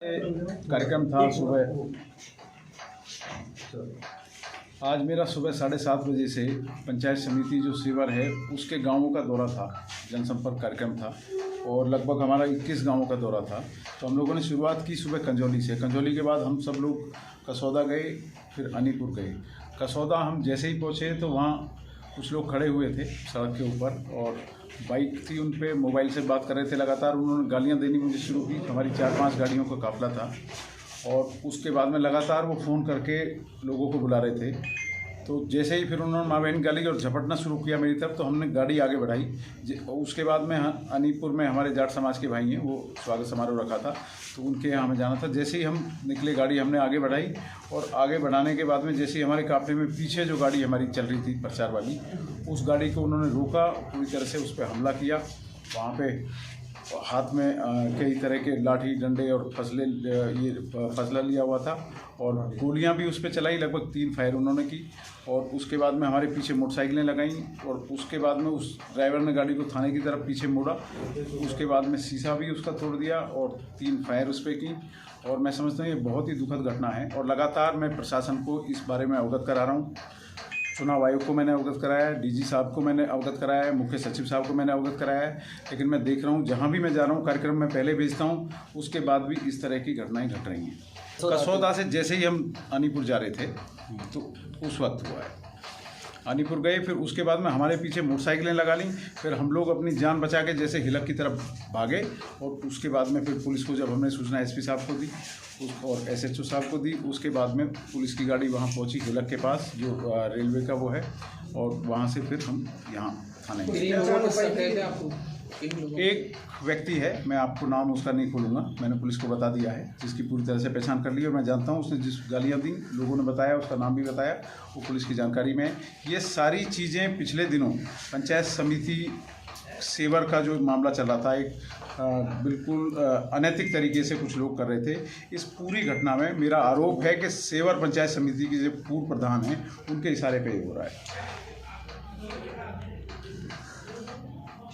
कार्यक्रम था सुबह। आज मेरा सुबह 7:30 बजे से पंचायत समिति जो सेवर है उसके गांवों का दौरा था, जनसंपर्क कार्यक्रम था और लगभग हमारा 21 गांवों का दौरा था। तो हम लोगों ने शुरुआत की सुबह कंजौली से। कंजौली के बाद हम सब लोग कसौदा गए, फिर अनीपुर गए। कसौदा हम जैसे ही पहुँचे तो वहाँ कुछ लोग खड़े हुए थे सड़क के ऊपर और बाइक थी, उन पे मोबाइल से बात कर रहे थे। लगातार उन्होंने गालियाँ देनी मुझे शुरू की। हमारी 4-5 गाड़ियों का काफिला था और उसके बाद में लगातार वो फ़ोन करके लोगों को बुला रहे थे। तो जैसे ही फिर उन्होंने माँ बहन गाली और झपटना शुरू किया मेरी तरफ, तो हमने गाड़ी आगे बढ़ाई। उसके बाद में अनीपुर में हमारे जाट समाज के भाई हैं, वो स्वागत समारोह रखा था तो उनके यहाँ हमें जाना था। जैसे ही हम निकले गाड़ी हमने आगे बढ़ाई और आगे बढ़ाने के बाद में जैसे ही हमारे काफले में पीछे जो गाड़ी हमारी चल रही थी प्रचार वाली, उस गाड़ी को उन्होंने रोका, पूरी तरह से उस पर हमला किया। वहाँ पे हाथ में कई तरह के लाठी डंडे और फसला लिया हुआ था और गोलियां भी उस पर चलाई। लगभग 3 फायर उन्होंने की और उसके बाद में हमारे पीछे मोटरसाइकिलें लगाई और उसके बाद में उस ड्राइवर ने गाड़ी को थाने की तरफ पीछे मोड़ा। उसके बाद में शीशा भी उसका तोड़ दिया और 3 फायर उस पर की। और मैं समझता हूँ ये बहुत ही दुखद घटना है और लगातार मैं प्रशासन को इस बारे में अवगत करा रहा हूँ। चुनाव आयोग को मैंने अवगत कराया है, डीजी साहब को मैंने अवगत कराया है, मुख्य सचिव साहब को मैंने अवगत कराया है। लेकिन मैं देख रहा हूँ जहाँ भी मैं जा रहा हूँ कार्यक्रम में पहले भेजता हूँ, उसके बाद भी इस तरह की घटनाएं घट रही हैं। कसौदा से जैसे ही हम अनीपुर जा रहे थे तो उस वक्त हुआ है। अनीपुर गए, फिर उसके बाद में हमारे पीछे मोटरसाइकिलें लगा ली। फिर हम लोग अपनी जान बचा के जैसे हिलक की तरफ भागे और उसके बाद में फिर पुलिस को जब हमने सूचना एसपी साहब को दी और एसएचओ साहब को दी, उसके बाद में पुलिस की गाड़ी वहाँ पहुँची हिलक के पास जो रेलवे का वो है और वहाँ से फिर हम यहाँ थाने गए। एक व्यक्ति है, मैं आपको नाम उसका नहीं खोलूँगा, मैंने पुलिस को बता दिया है, जिसकी पूरी तरह से पहचान कर ली और मैं जानता हूँ उसने जिस गालियाँ दी लोगों ने बताया, उसका नाम भी बताया, वो पुलिस की जानकारी में है। ये सारी चीज़ें पिछले दिनों पंचायत समिति सेवर का जो मामला चल रहा था, एक बिल्कुल अनैतिक तरीके से कुछ लोग कर रहे थे। इस पूरी घटना में मेरा आरोप है कि सेवर पंचायत समिति के जो पूर्व प्रधान हैं उनके इशारे पे ही हो रहा है।